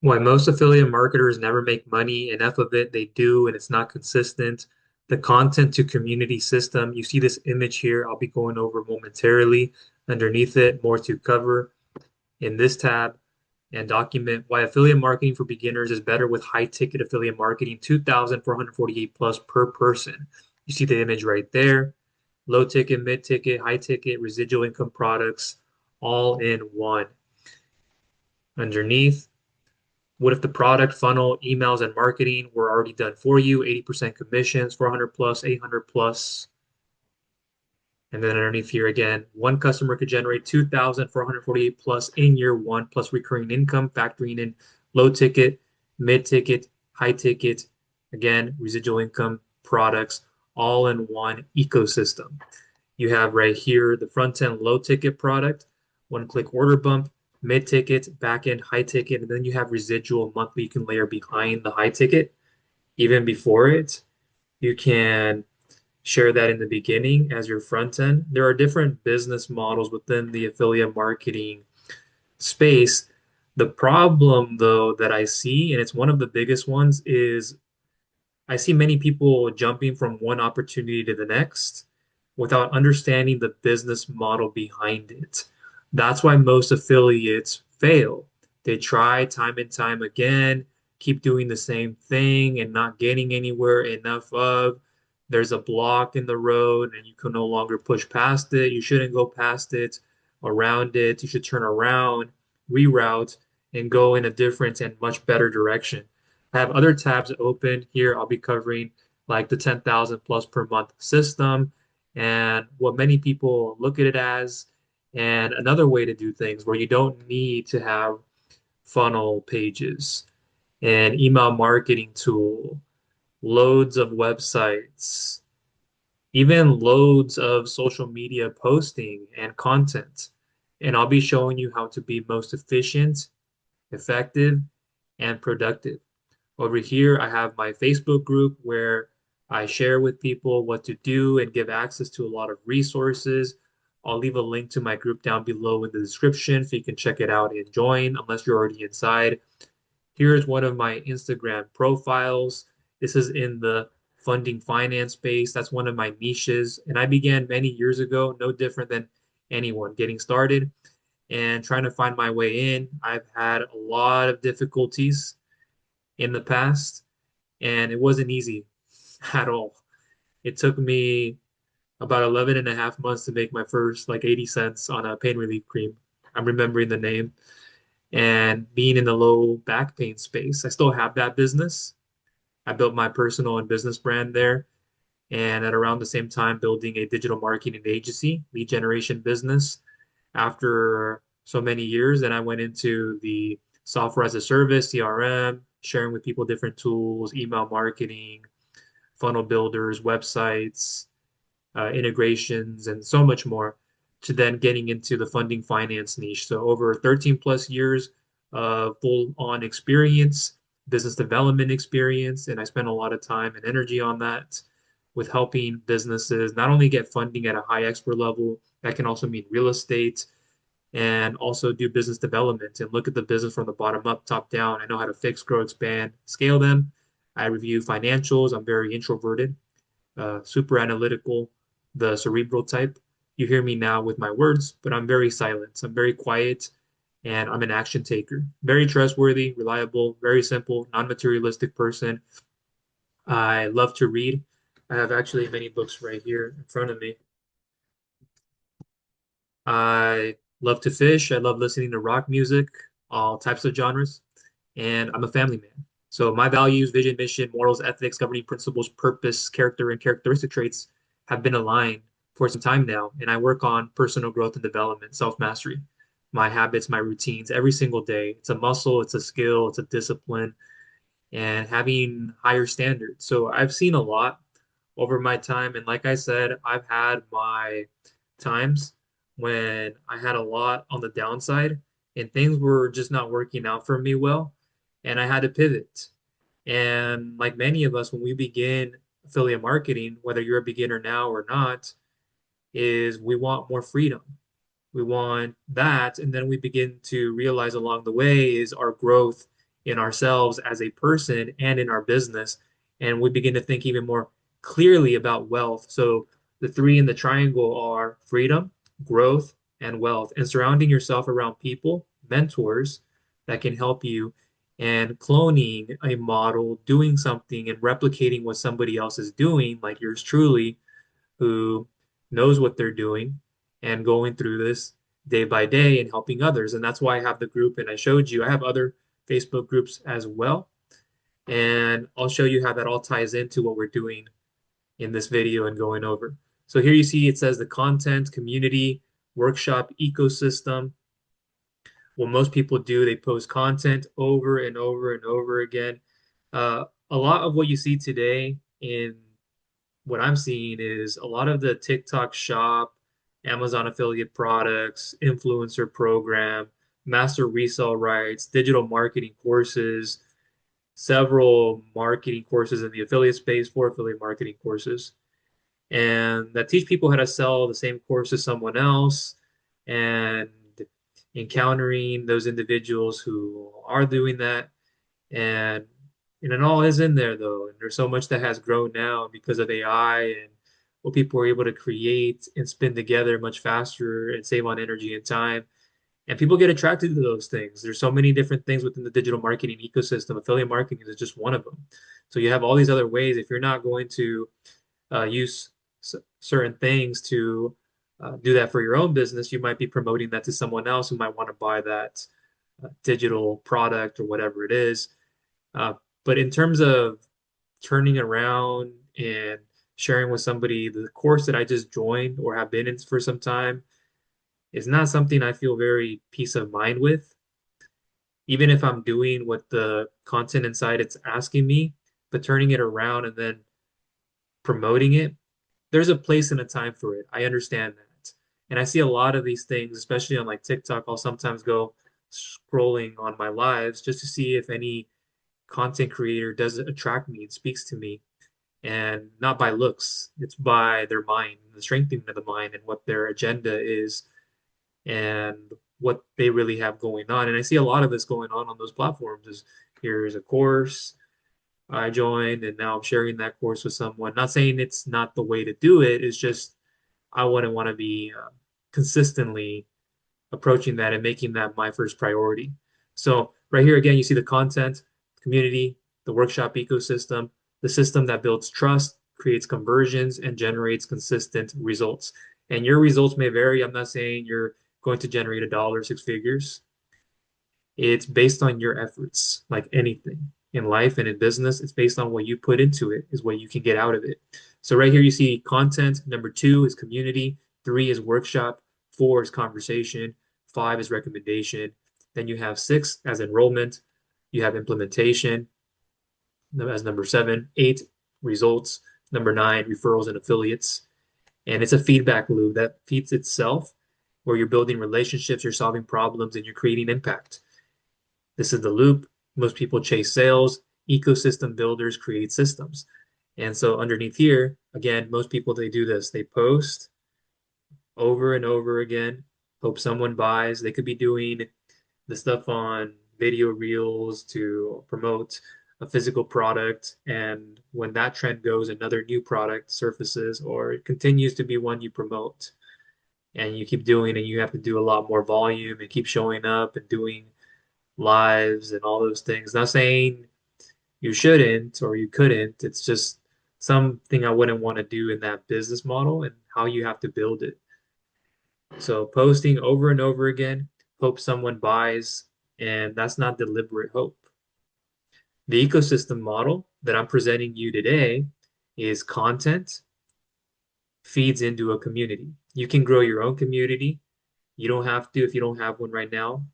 Why most affiliate marketers never make money. Enough of it, they do, and it's not consistent. The content to community system. You see this image here. I'll be going over momentarily. Underneath it, more to cover in this tab and document why affiliate marketing for beginners is better with high ticket affiliate marketing, 2,448 plus per person. You see the image right there. Low ticket, mid ticket, high ticket, residual income products, all in one. Underneath, what if the product, funnel, emails, and marketing were already done for you? 80% commissions, 400 plus, 800 plus. And then underneath here again, one customer could generate 2,448 plus in year one, plus recurring income, factoring in low ticket, mid ticket, high ticket, again, residual income products, all in one ecosystem. You have right here the front end low ticket product, one click order bump, mid ticket, back end high ticket, and then you have residual monthly you can layer behind the high ticket. Even before it, you can share that in the beginning as your front end. There are different business models within the affiliate marketing space. The problem, though, that I see, and it's one of the biggest ones, is I see many people jumping from one opportunity to the next without understanding the business model behind it. That's why most affiliates fail. They try time and time again, keep doing the same thing and not getting anywhere enough of. There's a block in the road and you can no longer push past it. You shouldn't go past it, around it. You should turn around, reroute, and go in a different and much better direction. I have other tabs open here. I'll be covering like the 10,000 plus per month system and what many people look at it as, and another way to do things where you don't need to have funnel pages, an email marketing tool, loads of websites, even loads of social media posting and content. And I'll be showing you how to be most efficient, effective, and productive. Over here, I have my Facebook group where I share with people what to do and give access to a lot of resources. I'll leave a link to my group down below in the description so you can check it out and join unless you're already inside. Here's one of my Instagram profiles. This is in the funding finance space. That's one of my niches. And I began many years ago, no different than anyone getting started and trying to find my way in. I've had a lot of difficulties in the past, and it wasn't easy at all. It took me about 11 and a half months to make my first like 80 cents on a pain relief cream. I'm remembering the name and being in the low back pain space. I still have that business. I built my personal and business brand there. And at around the same time, building a digital marketing agency, lead generation business. After so many years, then I went into the software as a service, CRM, sharing with people different tools, email marketing, funnel builders, websites, integrations, and so much more, to then getting into the funding finance niche. So over 13 plus years of full on experience, business development experience, and I spent a lot of time and energy on that with helping businesses not only get funding at a high expert level, that can also mean real estate, and also do business development and look at the business from the bottom up, top down. I know how to fix, grow, expand, scale them. I review financials. I'm very introverted, super analytical, the cerebral type. You hear me now with my words, but I'm very silent. I'm very quiet and I'm an action taker. Very trustworthy, reliable, very simple, non-materialistic person. I love to read. I have actually many books right here in front of me. I love to fish. I love listening to rock music, all types of genres, and I'm a family man. So my values, vision, mission, morals, ethics, governing principles, purpose, character, and characteristic traits have been aligned for some time now, and I work on personal growth and development, self-mastery, my habits, my routines every single day. It's a muscle, it's a skill, it's a discipline, and having higher standards. So I've seen a lot over my time. And like I said, I've had my times when I had a lot on the downside and things were just not working out for me well. And I had to pivot. And like many of us, when we begin affiliate marketing, whether you're a beginner now or not, is we want more freedom. We want that. And then we begin to realize along the way is our growth in ourselves as a person and in our business. And we begin to think even more clearly about wealth. So the three in the triangle are freedom, growth, and wealth, and surrounding yourself around people, mentors that can help you, and cloning a model, doing something and replicating what somebody else is doing, like yours truly, who knows what they're doing and going through this day by day and helping others. And that's why I have the group. And I showed you, I have other Facebook groups as well. And I'll show you how that all ties into what we're doing in this video and going over. So here you see it says the content, community, workshop, ecosystem. What most people do, they post content over and over and over again. A lot of what you see today in what I'm seeing is a lot of the TikTok shop, Amazon affiliate products, influencer program, master resale rights, digital marketing courses, several marketing courses in the affiliate space for affiliate marketing courses, and that teach people how to sell the same course as someone else, and encountering those individuals who are doing that. And it all is in there though. And there's so much that has grown now because of AI and what people are able to create and spin together much faster and save on energy and time. And people get attracted to those things. There's so many different things within the digital marketing ecosystem. Affiliate marketing is just one of them. So you have all these other ways. If you're not going to use certain things to do that for your own business, you might be promoting that to someone else who might want to buy that digital product or whatever it is. Uh, but in terms of turning around and sharing with somebody the course that I just joined or have been in for some time is not something I feel very peace of mind with, even if I'm doing what the content inside it's asking me, but turning it around and then promoting it, there's a place and a time for it. I understand that. And I see a lot of these things, especially on like TikTok. I'll sometimes go scrolling on my lives just to see if any content creator does attract me and speaks to me, and not by looks. It's by their mind, the strengthening of the mind, and what their agenda is, and what they really have going on. And I see a lot of this going on those platforms. Is here's a course I joined, and now I'm sharing that course with someone. Not saying it's not the way to do it. It's just I wouldn't want to be consistently approaching that and making that my first priority. So right here again, you see the content, community, the workshop ecosystem, the system that builds trust, creates conversions, and generates consistent results. And your results may vary. I'm not saying you're going to generate a dollar, six figures. It's based on your efforts, like anything in life and in business. It's based on what you put into it, is what you can get out of it. So right here, you see content. Number two is community. Three is workshop. Four is conversation. Five is recommendation. Then you have six as enrollment. You have implementation as number seven. Eight, results. Number nine, referrals and affiliates. And it's a feedback loop that feeds itself, where you're building relationships, you're solving problems, and you're creating impact. This is the loop. Most people chase sales. Ecosystem builders create systems. And so underneath here, again, most people, they do this. They post over and over again, hope someone buys. They could be doing the stuff on video reels to promote a physical product. And when that trend goes, another new product surfaces, or it continues to be one you promote. And you keep doing it, you have to do a lot more volume and keep showing up and doing lives and all those things. Not saying you shouldn't or you couldn't. It's just something I wouldn't want to do in that business model and how you have to build it. So posting over and over again, hope someone buys, and that's not deliberate hope. The ecosystem model that I'm presenting you today is content feeds into a community. You can grow your own community. You don't have to if you don't have one right now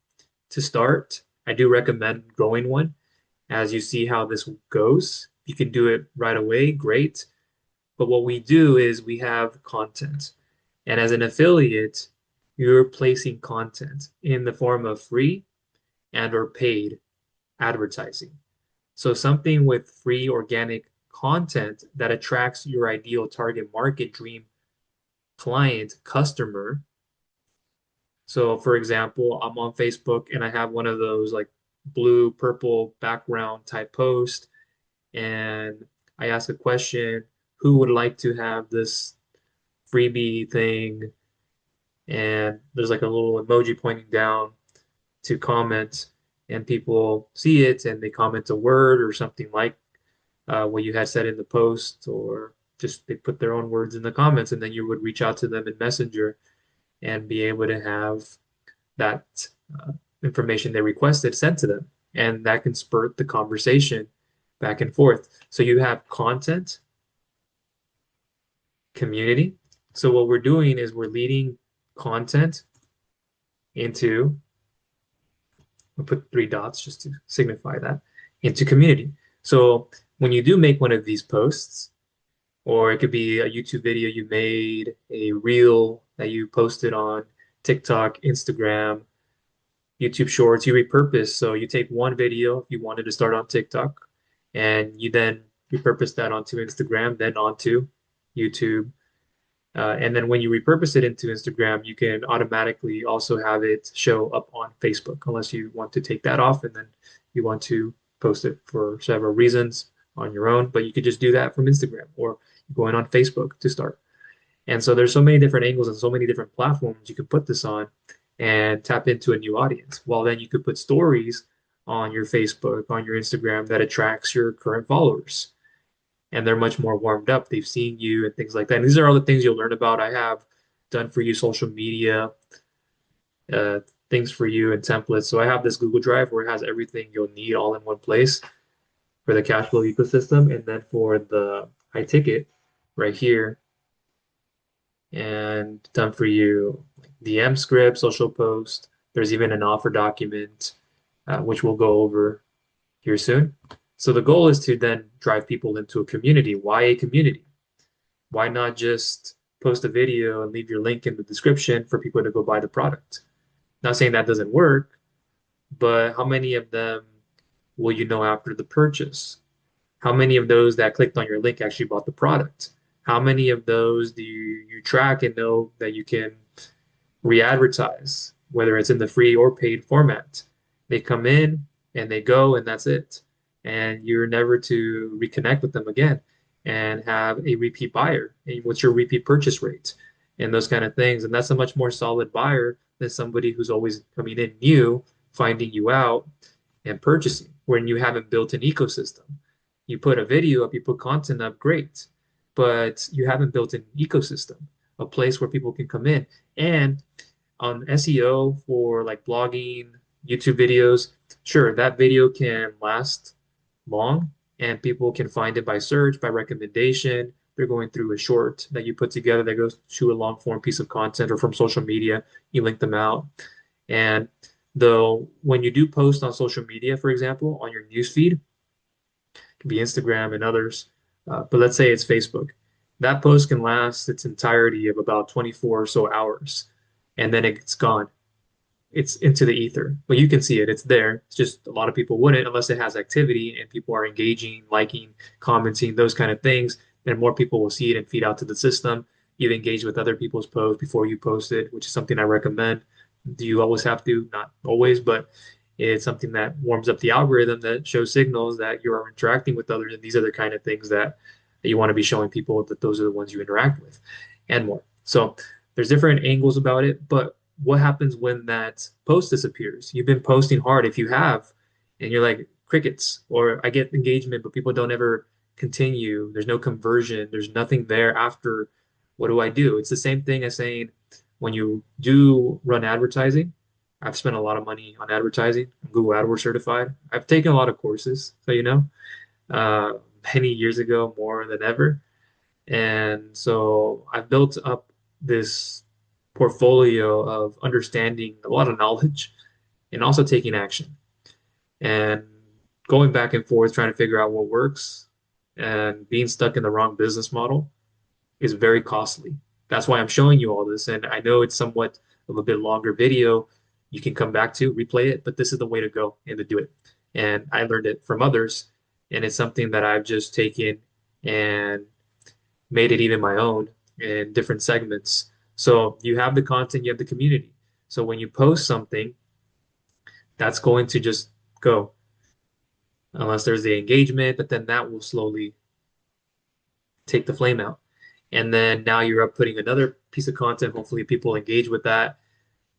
to start. I do recommend growing one as you see how this goes. You can do it right away, great. But what we do is we have content. And as an affiliate, you're placing content in the form of free and or paid advertising. So something with free organic content that attracts your ideal target market, dream client, customer. So for example, I'm on Facebook and I have one of those like blue, purple background type post, and I ask a question, who would like to have this freebie thing? And there's like a little emoji pointing down to comment, and people see it and they comment a word or something like what you had said in the post, or just they put their own words in the comments, and then you would reach out to them in Messenger and be able to have that information they requested sent to them. And that can spur the conversation back and forth. So you have content, community. So what we're doing is we're leading content into, we'll put three dots just to signify that, into community. So when you do make one of these posts, or it could be a YouTube video you made, a reel that you posted on TikTok, Instagram, YouTube Shorts, you repurpose. So you take one video if you wanted to start on TikTok, and you then repurpose that onto Instagram, then onto YouTube. And then when you repurpose it into Instagram, you can automatically also have it show up on Facebook, unless you want to take that off and then you want to post it for several reasons on your own. But you could just do that from Instagram or going on Facebook to start. And so there's so many different angles and so many different platforms you could put this on and tap into a new audience. Well, then you could put stories on your Facebook, on your Instagram that attracts your current followers. And they're much more warmed up. They've seen you and things like that. And these are all the things you'll learn about. I have done for you social media, uh, things for you and templates. So I have this Google Drive where it has everything you'll need all in one place for the cash flow ecosystem. And then for the high ticket right here, and done for you like DM script, social post. There's even an offer document, which we'll go over here soon. So the goal is to then drive people into a community. Why a community? Why not just post a video and leave your link in the description for people to go buy the product? Not saying that doesn't work, but how many of them will you know after the purchase? How many of those that clicked on your link actually bought the product? How many of those do you track and know that you can re-advertise, whether it's in the free or paid format? They come in and they go, and that's it. And you're never to reconnect with them again and have a repeat buyer. And what's your repeat purchase rate? And those kind of things. And that's a much more solid buyer than somebody who's always coming in new, finding you out and purchasing when you haven't built an ecosystem. You put a video up, you put content up, great, but you haven't built an ecosystem, a place where people can come in. And on SEO for like blogging, YouTube videos, sure, that video can last long and people can find it by search, by recommendation. They're going through a short that you put together that goes to a long form piece of content or from social media, you link them out. And though when you do post on social media, for example, on your newsfeed, it can be Instagram and others, but let's say it's Facebook. That post can last its entirety of about 24 or so hours, and then it's gone. It's into the ether, but you can see it. It's there. It's just a lot of people wouldn't unless it has activity and people are engaging, liking, commenting, those kind of things. Then more people will see it and feed out to the system. You've engaged with other people's posts before you post it, which is something I recommend. Do you always have to? Not always, but it's something that warms up the algorithm that shows signals that you are interacting with others. And these are the kind of things that you want to be showing people that those are the ones you interact with and more. So there's different angles about it, but what happens when that post disappears? You've been posting hard if you have, and you're like crickets, or I get engagement, but people don't ever continue. There's no conversion. There's nothing there after. What do I do? It's the same thing as saying when you do run advertising. I've spent a lot of money on advertising. I'm Google AdWords certified. I've taken a lot of courses, so uh, many years ago, more than ever. And so I've built up this portfolio of understanding a lot of knowledge and also taking action and going back and forth trying to figure out what works, and being stuck in the wrong business model is very costly. That's why I'm showing you all this. And I know it's somewhat of a bit longer video. You can come back to replay it, but this is the way to go and to do it. And I learned it from others. And it's something that I've just taken and made it even my own in different segments. So you have the content, you have the community. So when you post something, that's going to just go unless there's the engagement, but then that will slowly take the flame out. And then now you're up putting another piece of content. Hopefully, people engage with that.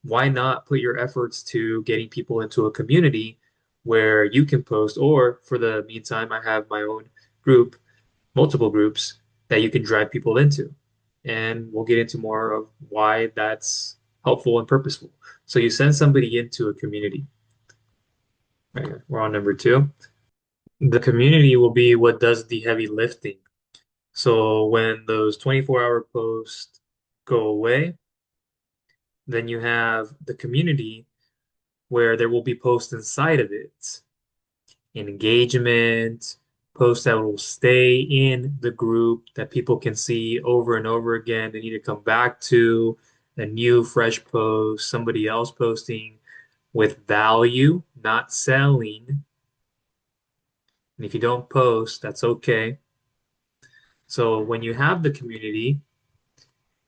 Why not put your efforts to getting people into a community where you can post? Or for the meantime, I have my own group, multiple groups that you can drive people into. And we'll get into more of why that's helpful and purposeful. So you send somebody into a community. Right here. We're on number two. The community will be what does the heavy lifting. So when those 24-hour posts go away, then you have the community where there will be posts inside of it, engagement, posts that will stay in the group that people can see over and over again. They need to come back to a new, fresh post, somebody else posting with value, not selling. And if you don't post, that's okay. So when you have the community,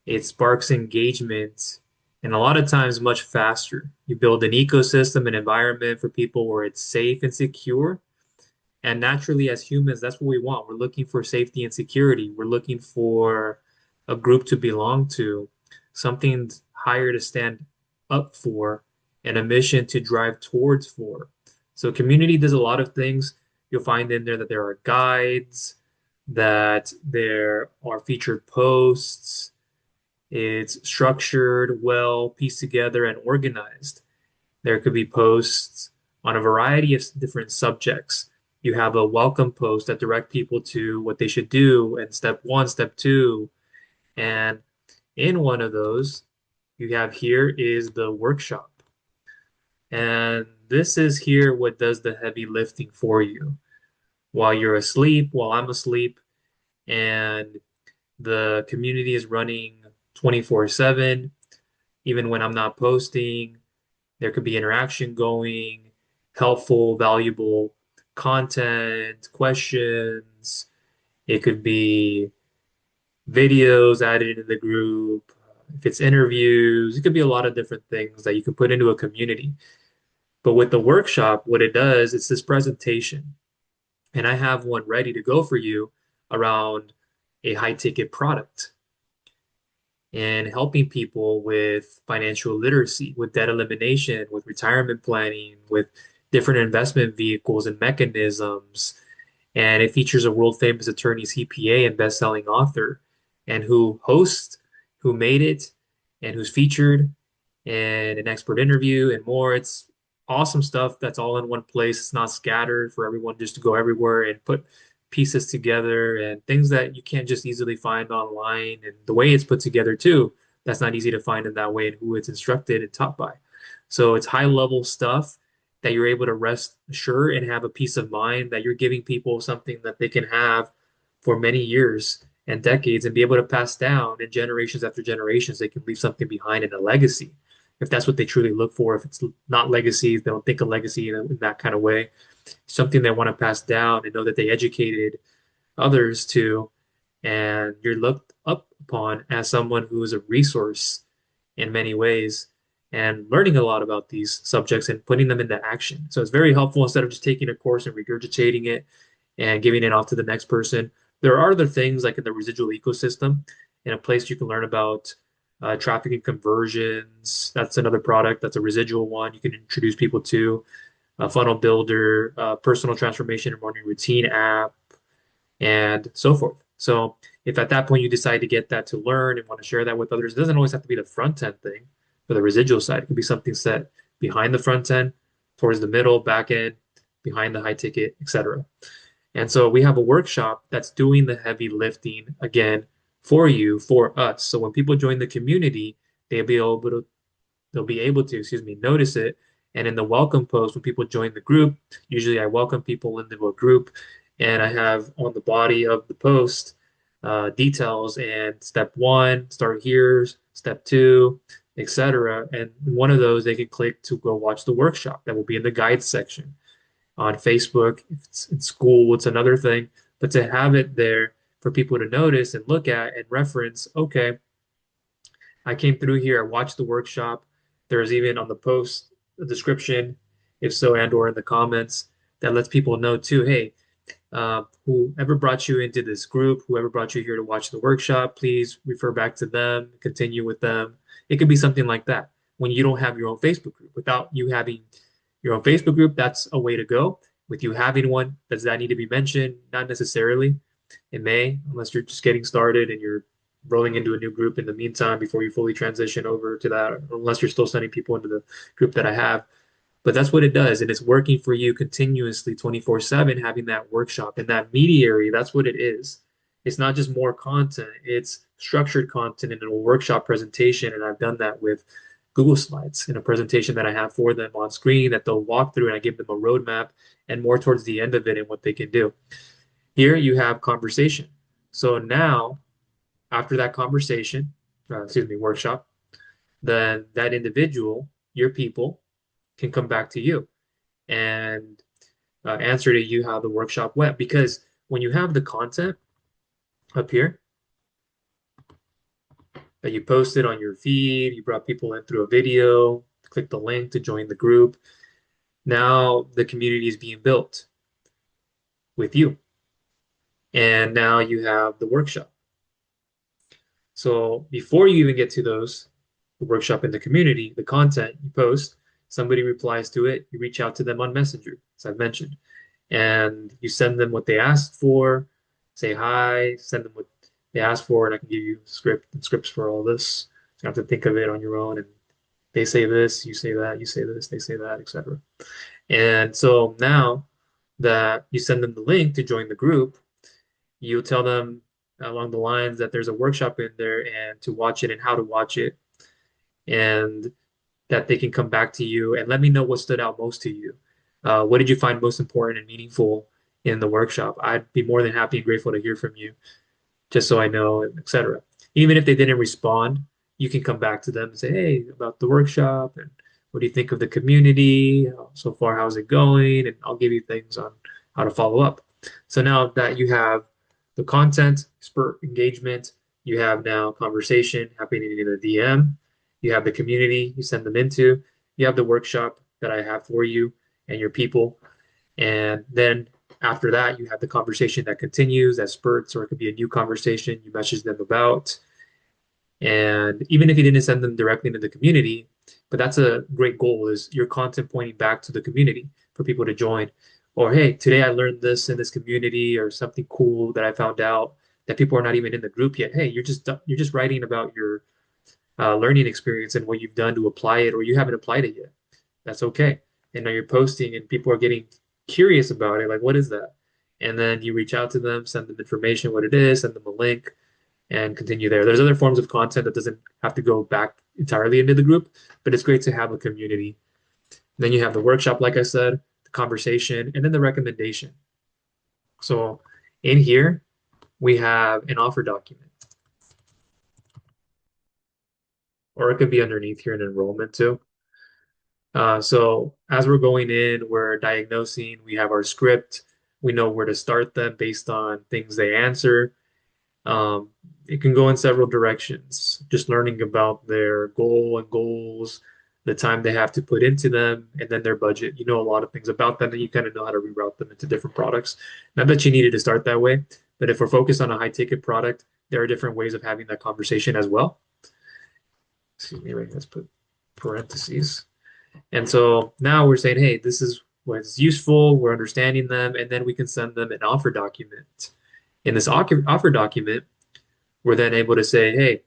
it sparks engagement and a lot of times much faster. You build an ecosystem, an environment for people where it's safe and secure. And naturally, as humans, that's what we want. We're looking for safety and security. We're looking for a group to belong to, something higher to stand up for, and a mission to drive towards for. So community does a lot of things. You'll find in there that there are guides, that there are featured posts. It's structured, well, pieced together, and organized. There could be posts on a variety of different subjects. You have a welcome post that direct people to what they should do and step one, step two. And in one of those, you have here is the workshop. And this is here what does the heavy lifting for you while you're asleep, while I'm asleep, and the community is running 24/7, even when I'm not posting. There could be interaction going, helpful, valuable content, questions. It could be videos added into the group. If it's interviews, it could be a lot of different things that you can put into a community. But with the workshop, what it does, it's this presentation. And I have one ready to go for you around a high ticket product and helping people with financial literacy, with debt elimination, with retirement planning, with different investment vehicles and mechanisms. And it features a world famous attorney, CPA, and best-selling author, and who hosts, who made it, and who's featured, and an expert interview and more. It's awesome stuff that's all in one place. It's not scattered for everyone just to go everywhere and put pieces together and things that you can't just easily find online. And the way it's put together too, that's not easy to find in that way and who it's instructed and taught by. So it's high level stuff that you're able to rest assured and have a peace of mind that you're giving people something that they can have for many years and decades and be able to pass down in generations after generations. They can leave something behind in a legacy if that's what they truly look for. If it's not legacy, they don't think of legacy in that kind of way. Something they want to pass down and know that they educated others to, and you're looked up upon as someone who is a resource in many ways and learning a lot about these subjects and putting them into action. So it's very helpful instead of just taking a course and regurgitating it and giving it off to the next person. There are other things like in the residual ecosystem, in a place you can learn about traffic and conversions. That's another product. That's a residual one you can introduce people to. A funnel builder, personal transformation and morning routine app, and so forth. So if at that point you decide to get that to learn and want to share that with others, it doesn't always have to be the front end thing for the residual side. It could be something set behind the front end, towards the middle, back end, behind the high ticket, etc. And so we have a workshop that's doing the heavy lifting again for you, for us. So when people join the community, they'll be able to, excuse me, notice it. And in the welcome post, when people join the group, usually I welcome people into a group and I have on the body of the post details and step one, start here, step two, etc. And one of those they can click to go watch the workshop that will be in the guides section on Facebook. If it's in school, it's another thing. But to have it there for people to notice and look at and reference, okay, I came through here, I watched the workshop. There's even on the post a description. If so, and or in the comments, that lets people know too, hey, whoever brought you into this group, whoever brought you here to watch the workshop, please refer back to them, continue with them. It could be something like that. When you don't have your own Facebook group, without you having your own Facebook group, that's a way to go. With you having one, does that need to be mentioned? Not necessarily. It may, unless you're just getting started and you're rolling into a new group in the meantime before you fully transition over to that, unless you're still sending people into the group that I have. But that's what it does. And it's working for you continuously 24/7, having that workshop and that mediary. That's what it is. It's not just more content, it's structured content in a workshop presentation. And I've done that with Google Slides in a presentation that I have for them on screen that they'll walk through, and I give them a roadmap and more towards the end of it and what they can do. Here you have conversation. So now, after that conversation, workshop, then that individual, your people, can come back to you and answer to you how the workshop went. Because when you have the content up here that you posted on your feed, you brought people in through a video, click the link to join the group. Now the community is being built with you. And now you have the workshop. So before you even get to those, the workshop in the community, the content you post, somebody replies to it, you reach out to them on Messenger, as I've mentioned, and you send them what they asked for, say hi, send them what they asked for, and I can give you script and scripts for all this. So you have to think of it on your own, and they say this, you say that, you say this, they say that, etc. And so now that you send them the link to join the group, you tell them along the lines that there's a workshop in there and to watch it and how to watch it, and that they can come back to you and let me know what stood out most to you. What did you find most important and meaningful in the workshop? I'd be more than happy and grateful to hear from you, just so I know, etc. Even if they didn't respond, you can come back to them and say, hey, about the workshop, and what do you think of the community? So far, how's it going? And I'll give you things on how to follow up. So now that you have the content, spur engagement, you have now conversation happening in the DM, you have the community you send them into, you have the workshop that I have for you and your people. And then after that, you have the conversation that continues, that spurts, or it could be a new conversation you message them about. And even if you didn't send them directly into the community, but that's a great goal, is your content pointing back to the community for people to join. Or, hey, today I learned this in this community, or something cool that I found out that people are not even in the group yet. Hey, you're just writing about your learning experience and what you've done to apply it, or you haven't applied it yet. That's okay. And now you're posting and people are getting curious about it. Like, what is that? And then you reach out to them, send them information, what it is, send them a link, and continue there. There's other forms of content that doesn't have to go back entirely into the group, but it's great to have a community. And then you have the workshop, like I said, the conversation, and then the recommendation. So in here, we have an offer document, or it could be underneath here an enrollment too. So as we're going in, we're diagnosing, we have our script, we know where to start them based on things they answer. Um, it can go in several directions, just learning about their goal and goals, the time they have to put into them, and then their budget. You know a lot of things about them, and you kind of know how to reroute them into different products. Not that you needed to start that way, but if we're focused on a high ticket product, there are different ways of having that conversation as well. Excuse me, wait, let's put parentheses. And so now we're saying, hey, this is what's useful. We're understanding them, and then we can send them an offer document. In this offer document, we're then able to say, hey,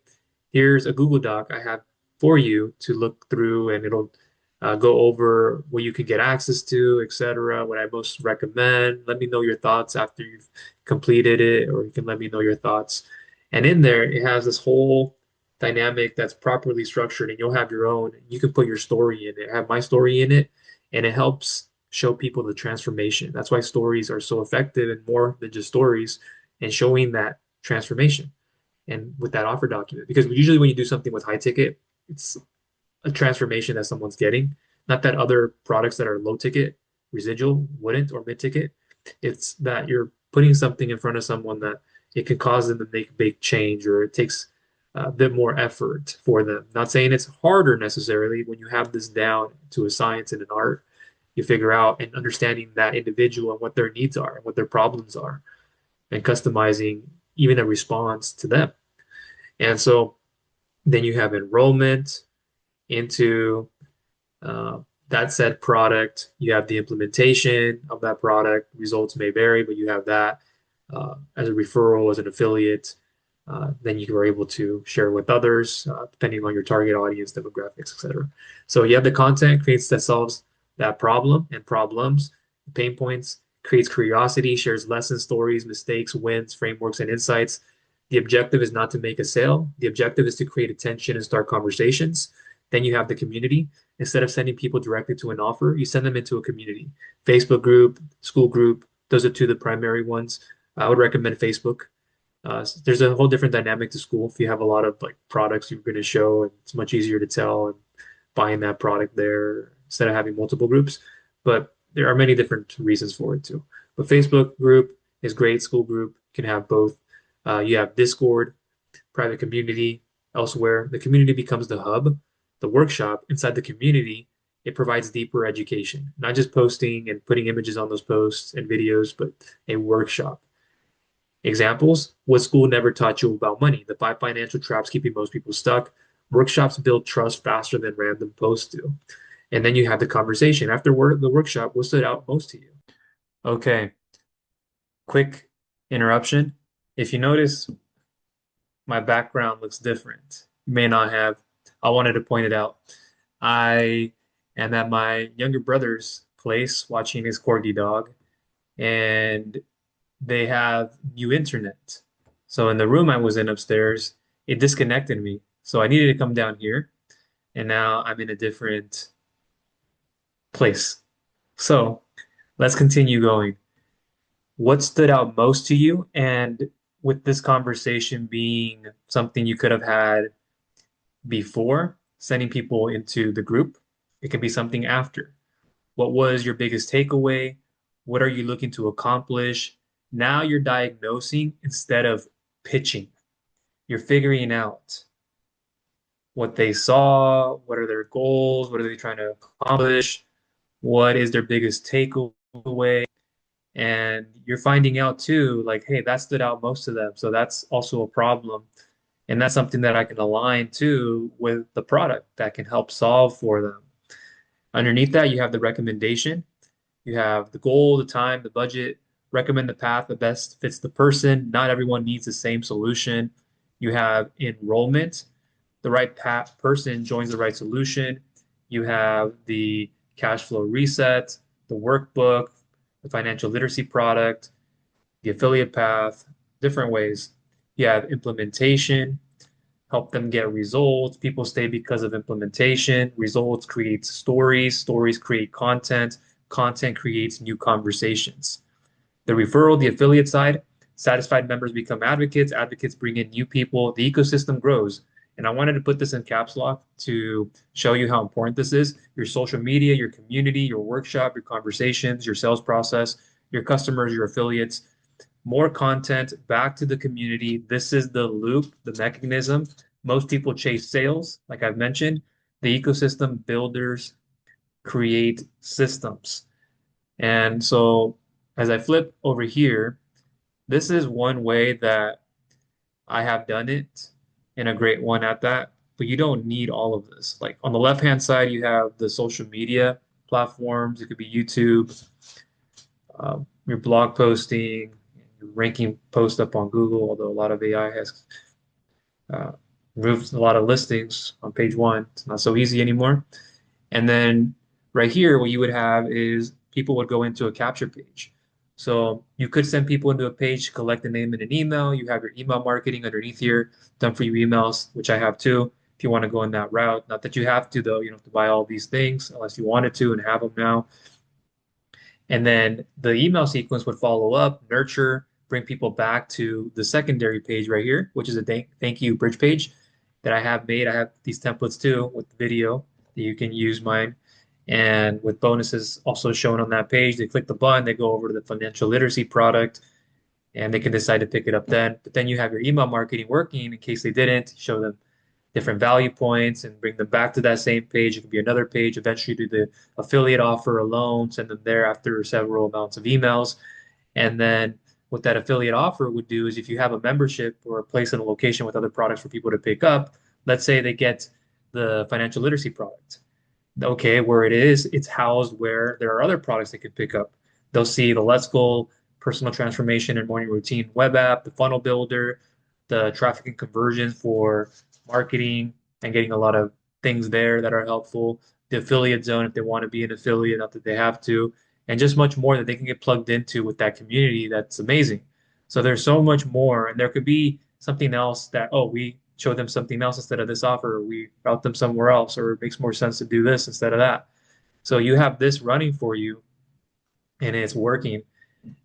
here's a Google Doc I have for you to look through, and it'll go over what you can get access to, etc. What I most recommend. Let me know your thoughts after you've completed it, or you can let me know your thoughts. And in there, it has this whole dynamic that's properly structured, and you'll have your own. You can put your story in it, have my story in it, and it helps show people the transformation. That's why stories are so effective and more than just stories, and showing that transformation and with that offer document. Because usually when you do something with high ticket, it's a transformation that someone's getting, not that other products that are low ticket, residual wouldn't, or mid ticket. It's that you're putting something in front of someone that it can cause them to make a big change, or it takes a bit more effort for them. Not saying it's harder necessarily when you have this down to a science and an art, you figure out and understanding that individual and what their needs are and what their problems are and customizing even a response to them. And so then you have enrollment into uh, that said product. You have the implementation of that product. Results may vary, but you have that as a referral, as an affiliate. Then you are able to share with others, depending on your target audience, demographics, etc. So you have the content creates that solves that problem and problems, pain points, creates curiosity, shares lessons, stories, mistakes, wins, frameworks, and insights. The objective is not to make a sale. The objective is to create attention and start conversations. Then you have the community. Instead of sending people directly to an offer, you send them into a community. Facebook group, school group, those are two of the primary ones. I would recommend Facebook. There's a whole different dynamic to school. If you have a lot of like products you're going to show, and it's much easier to tell and buying that product there instead of having multiple groups. But there are many different reasons for it too. But Facebook group is great. School group can have both. You have Discord, private community, elsewhere. The community becomes the hub, the workshop. Inside the community, it provides deeper education, not just posting and putting images on those posts and videos, but a workshop. Examples: what school never taught you about money? The five financial traps keeping most people stuck. Workshops build trust faster than random posts do. And then you have the conversation. After the workshop, what stood out most to you? Okay, quick interruption. If you notice, my background looks different. You may not have. I wanted to point it out. I am at my younger brother's place watching his corgi dog, and they have new internet. So in the room I was in upstairs, it disconnected me. So I needed to come down here, and now I'm in a different place. So let's continue going. What stood out most to you? And with this conversation being something you could have had before sending people into the group, it can be something after. What was your biggest takeaway? What are you looking to accomplish? Now you're diagnosing instead of pitching. You're figuring out what they saw, what are their goals, what are they trying to accomplish, what is their biggest takeaway, and you're finding out too, like, hey, that stood out most to them. So that's also a problem. And that's something that I can align to with the product that can help solve for them. Underneath that, you have the recommendation. You have the goal, the time, the budget, recommend the path that best fits the person. Not everyone needs the same solution. You have enrollment. The right person joins the right solution. You have the cash flow reset, the workbook, the financial literacy product, the affiliate path, different ways. You have implementation, help them get results. People stay because of implementation. Results create stories. Stories create content. Content creates new conversations. The referral, the affiliate side, satisfied members become advocates. Advocates bring in new people. The ecosystem grows. And I wanted to put this in caps lock to show you how important this is. Your social media, your community, your workshop, your conversations, your sales process, your customers, your affiliates, more content back to the community. This is the loop, the mechanism. Most people chase sales, like I've mentioned. The ecosystem builders create systems. And so as I flip over here, this is one way that I have done it and a great one at that. But you don't need all of this. Like on the left-hand side, you have the social media platforms. It could be YouTube, your blog posting, your ranking post up on Google, although a lot of AI has uh, removed a lot of listings on page one. It's not so easy anymore. And then right here, what you would have is people would go into a capture page. So you could send people into a page to collect a name and an email. You have your email marketing underneath here, done for you emails, which I have too. If you want to go in that route, not that you have to though, you don't have to buy all these things unless you wanted to and have them now. And then the email sequence would follow up, nurture, bring people back to the secondary page right here, which is a thank you bridge page that I have made. I have these templates too with the video that you can use mine. And with bonuses also shown on that page, they click the button, they go over to the financial literacy product, and they can decide to pick it up then. But then you have your email marketing working in case they didn't, show them different value points and bring them back to that same page. It could be another page, eventually do the affiliate offer alone, send them there after several amounts of emails. And then what that affiliate offer would do is if you have a membership or a place in a location with other products for people to pick up, let's say they get the financial literacy product. Okay, where it is, it's housed where there are other products they could pick up. They'll see the Let's Go personal transformation and morning routine web app, the funnel builder, the traffic and conversion for marketing and getting a lot of things there that are helpful, the affiliate zone if they want to be an affiliate, not that they have to, and just much more that they can get plugged into with that community. That's amazing. So there's so much more, and there could be something else that, oh, we show them something else instead of this offer, or we route them somewhere else, or it makes more sense to do this instead of that. So you have this running for you and it's working.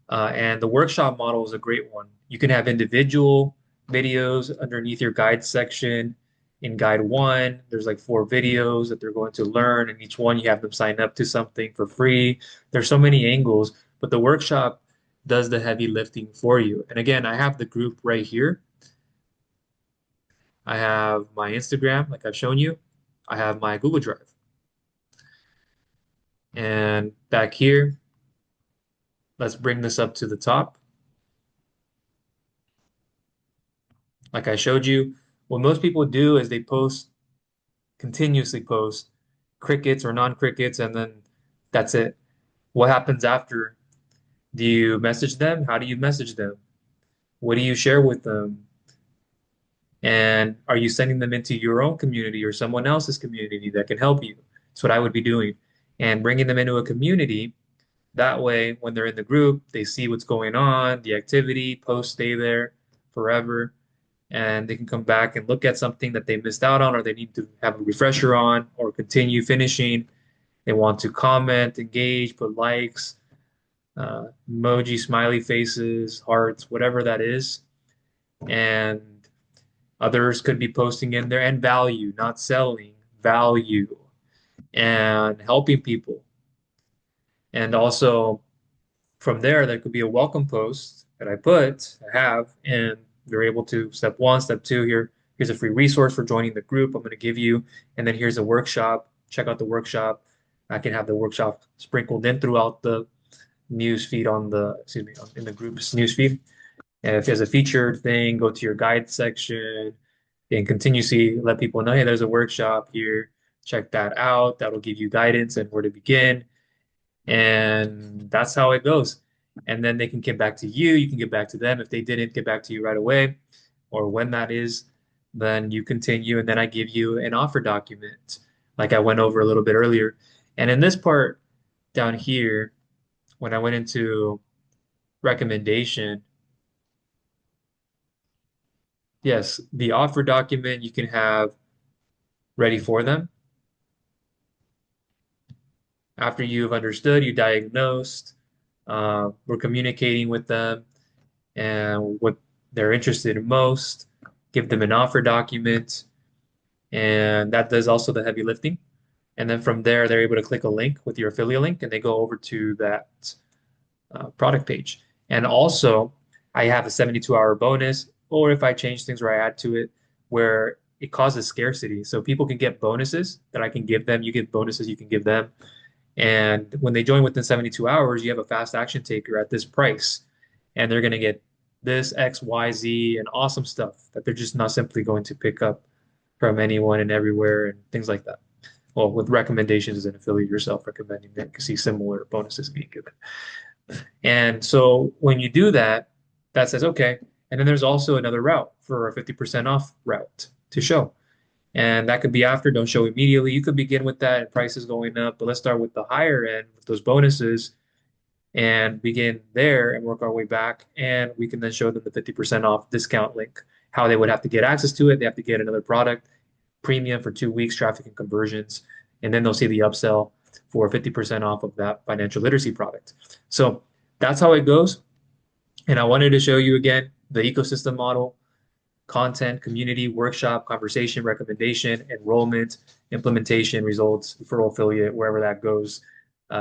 And the workshop model is a great one. You can have individual videos underneath your guide section. In guide one, there's like 4 videos that they're going to learn, and each one you have them sign up to something for free. There's so many angles, but the workshop does the heavy lifting for you. And again, I have the group right here. I have my Instagram, like I've shown you. I have my Google Drive. And back here, let's bring this up to the top. Like I showed you, what most people do is they post, continuously post crickets or non-crickets, and then that's it. What happens after? Do you message them? How do you message them? What do you share with them? And are you sending them into your own community or someone else's community that can help you? That's what I would be doing. And bringing them into a community. That way, when they're in the group, they see what's going on, the activity, posts stay there forever, and they can come back and look at something that they missed out on or they need to have a refresher on or continue finishing. They want to comment, engage, put likes, emoji, smiley faces, hearts, whatever that is. And others could be posting in there and value, not selling, value and helping people. And also, from there, there could be a welcome post that I have, and they're able to step one, step two here. Here's a free resource for joining the group I'm going to give you. And then here's a workshop. Check out the workshop. I can have the workshop sprinkled in throughout the news feed on the, excuse me, in the group's news feed. And if there's a featured thing, go to your guide section and continuously let people know, hey, there's a workshop here. Check that out. That'll give you guidance and where to begin. And that's how it goes. And then they can get back to you. You can get back to them. If they didn't get back to you right away, or when that is, then you continue. And then I give you an offer document, like I went over a little bit earlier. And in this part down here, when I went into recommendation, yes, the offer document you can have ready for them. After you've understood, you diagnosed, we're communicating with them and what they're interested in most, give them an offer document, and that does also the heavy lifting. And then from there, they're able to click a link with your affiliate link and they go over to that product page. And also, I have a 72-hour bonus, or if I change things or I add to it, where it causes scarcity. So people can get bonuses that I can give them. You get bonuses you can give them. And when they join within 72 hours, you have a fast action taker at this price. And they're going to get this X, Y, Z, and awesome stuff that they're just not simply going to pick up from anyone and everywhere and things like that. Well, with recommendations as an affiliate yourself recommending that, you can see similar bonuses being given. And so when you do that, that says, okay. And then there's also another route for a 50% off route to show. And that could be after, don't show immediately. You could begin with that and prices going up, but let's start with the higher end with those bonuses and begin there and work our way back. And we can then show them the 50% off discount link, how they would have to get access to it. They have to get another product, premium for 2 weeks, traffic and conversions, and then they'll see the upsell for 50% off of that financial literacy product. So that's how it goes. And I wanted to show you again the ecosystem model, content, community, workshop, conversation, recommendation, enrollment, implementation, results, referral affiliate, wherever that goes.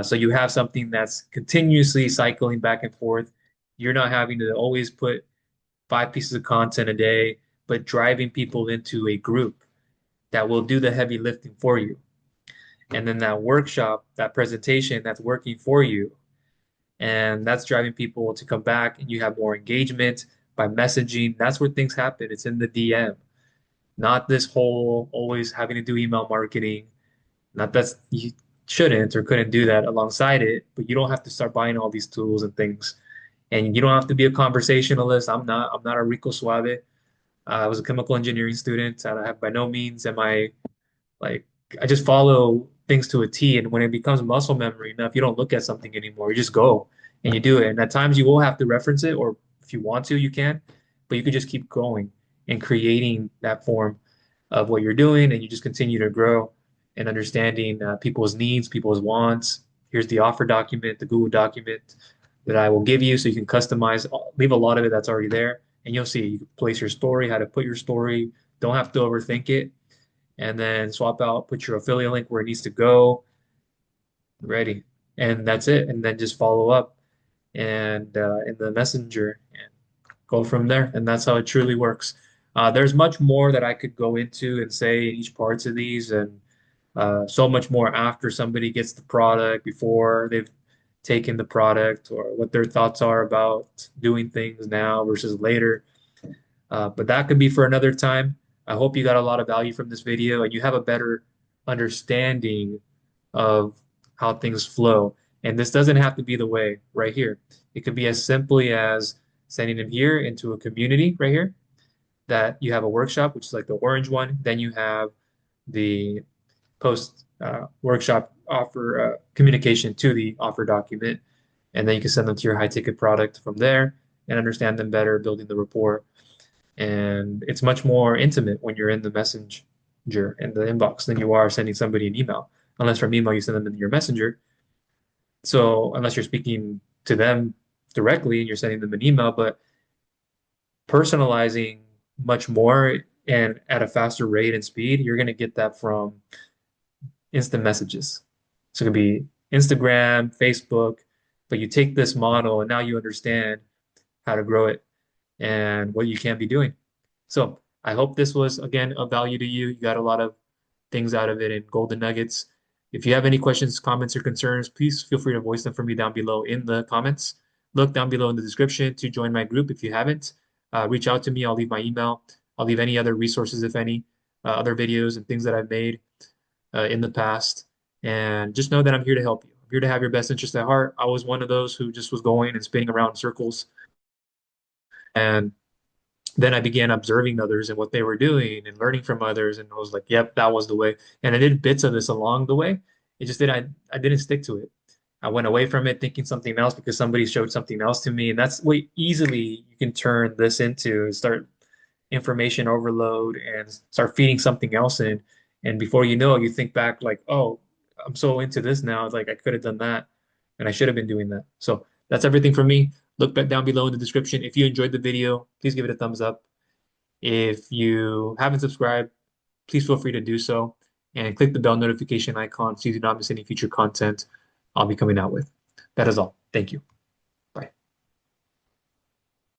So you have something that's continuously cycling back and forth. You're not having to always put 5 pieces of content a day, but driving people into a group. that will do the heavy lifting for you. And then that workshop, that presentation that's working for you, and that's driving people to come back, and you have more engagement by messaging. That's where things happen. It's in the DM, not this whole always having to do email marketing. Not that you shouldn't or couldn't do that alongside it, but you don't have to start buying all these tools and things. And you don't have to be a conversationalist. I'm not. I'm not a Rico Suave. I was a chemical engineering student. I have by no means am I like I just follow things to a T. And when it becomes muscle memory, now if you don't look at something anymore, you just go and you do it. And at times you will have to reference it, or if you want to, you can, but you could just keep going and creating that form of what you're doing, and you just continue to grow and understanding people's needs, people's wants. Here's the offer document, the Google document that I will give you so you can customize, leave a lot of it that's already there, and you'll see you can place your story, how to put your story. Don't have to overthink it, and then swap out, put your affiliate link where it needs to go, ready. And that's it. And then just follow up and in the messenger and go from there. And that's how it truly works. There's much more that I could go into and say in each parts of these, and so much more after somebody gets the product, before they've taken the product, or what their thoughts are about doing things now versus later. But that could be for another time. I hope you got a lot of value from this video and you have a better understanding of how things flow. And this doesn't have to be the way right here. It could be as simply as sending them here into a community right here, that you have a workshop, which is like the orange one. Then you have the post workshop offer communication to the offer document. And then you can send them to your high ticket product from there and understand them better, building the rapport. And it's much more intimate when you're in the messenger in the inbox than you are sending somebody an email. Unless from email you send them in your messenger. So unless you're speaking to them directly and you're sending them an email, but personalizing much more and at a faster rate and speed, you're going to get that from instant messages. So it could be Instagram, Facebook, but you take this model and now you understand how to grow it and what you can be doing. So I hope this was, again, of value to you. You got a lot of things out of it and golden nuggets. If you have any questions, comments, or concerns, please feel free to voice them for me down below in the comments. Look down below in the description to join my group if you haven't. Reach out to me. I'll leave my email. I'll leave any other resources, if any, other videos and things that I've made in the past. And just know that I'm here to help you. I'm here to have your best interest at heart. I was one of those who just was going and spinning around in circles. And then I began observing others and what they were doing and learning from others. And I was like, yep, that was the way. And I did bits of this along the way. It just did I didn't stick to it. I went away from it thinking something else because somebody showed something else to me. And that's what easily you can turn this into, start information overload and start feeding something else in. And before you know it, you think back like, oh, I'm so into this now. It's like I could have done that and I should have been doing that. So that's everything from me. Look back down below in the description. If you enjoyed the video, please give it a thumbs up. If you haven't subscribed, please feel free to do so and click the bell notification icon so you do not miss any future content I'll be coming out with. That is all. Thank you.